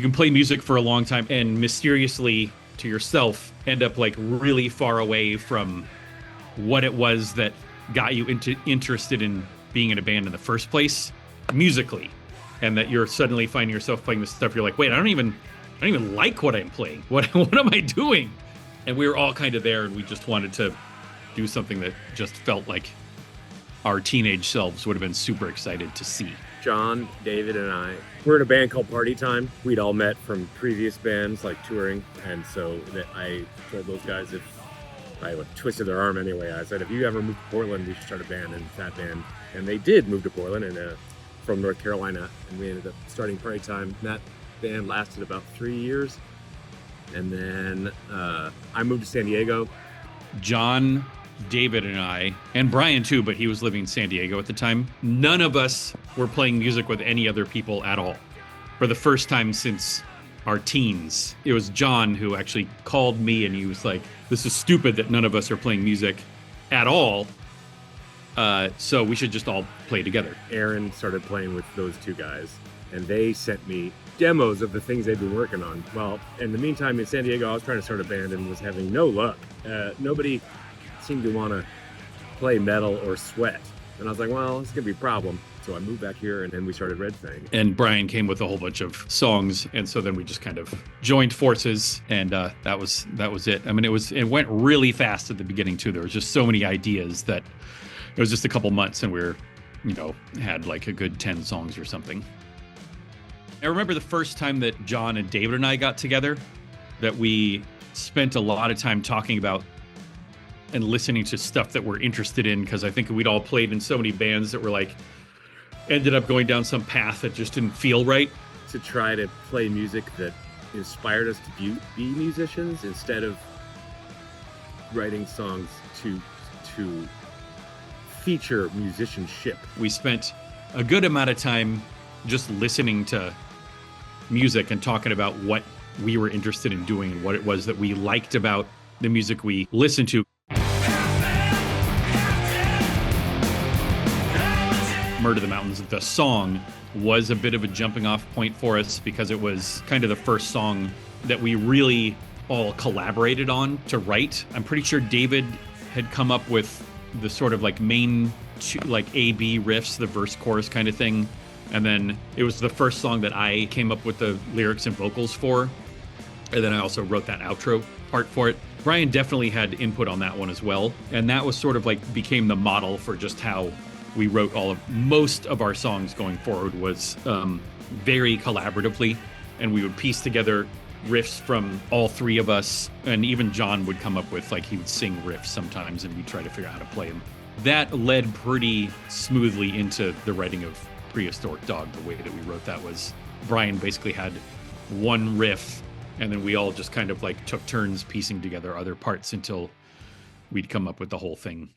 can play music for a long time and mysteriously to yourself end up like really far away from what it was that got you interested in being in a band in the first place musically, and that you're suddenly finding yourself playing this stuff. You're like, wait, I don't even like what I'm playing. What am I doing? And we were all kind of there, and we just wanted to do something that just felt like our teenage selves would have been super excited to see. John, David, and I were in a band called Party Time. We'd all met from previous bands, like touring, and so I told those guys if I twisted their arm anyway. I said, if you ever move to Portland, we should start a band, and that band. And they did move to Portland and from North Carolina, and we ended up starting Party Time. That band lasted about 3 years. And then I moved to San Diego. John, David, and I, and Brian too, but he was living in San Diego at the time. None of us were playing music with any other people at all. For the first time since our teens, it was John who actually called me, and he was like, this is stupid that none of us are playing music at all. So we should just all play together. Aaron started playing with those two guys, and they sent me demos of the things they'd been working on. Well, in the meantime, in San Diego, I was trying to start a band and was having no luck. Nobody seemed to want to play metal or sweat. And I was like, well, it's going to be a problem. So I moved back here, and then we started Red Fang. And Brian came with a whole bunch of songs, and so then we just kind of joined forces, and that was it. I mean, it went really fast at the beginning too. There was just so many ideas that it was just a couple months, and we were, had like a good 10 songs or something. I remember the first time that John and David and I got together, that we spent a lot of time talking about and listening to stuff that we're interested in, because I think we'd all played in so many bands that were like, ended up going down some path that just didn't feel right. To try to play music that inspired us to be musicians instead of writing songs to feature musicianship. We spent a good amount of time just listening to music and talking about what we were interested in doing and what it was that we liked about the music we listened to. Murder the Mountains, the song, was a bit of a jumping off point for us because it was kind of the first song that we really all collaborated on to write. I'm pretty sure David had come up with the sort of like main like A-B riffs, the verse chorus kind of thing. And then it was the first song that I came up with the lyrics and vocals for. And then I also wrote that outro part for it. Brian definitely had input on that one as well. And that was sort of like became the model for just how we wrote most of our songs going forward, was very collaboratively. And we would piece together riffs from all three of us. And even John would come up with, like, he would sing riffs sometimes and we'd try to figure out how to play them. That led pretty smoothly into the writing of Prehistoric Dog. The way that we wrote that was Brian basically had one riff, and then we all just kind of like took turns piecing together other parts until we'd come up with the whole thing.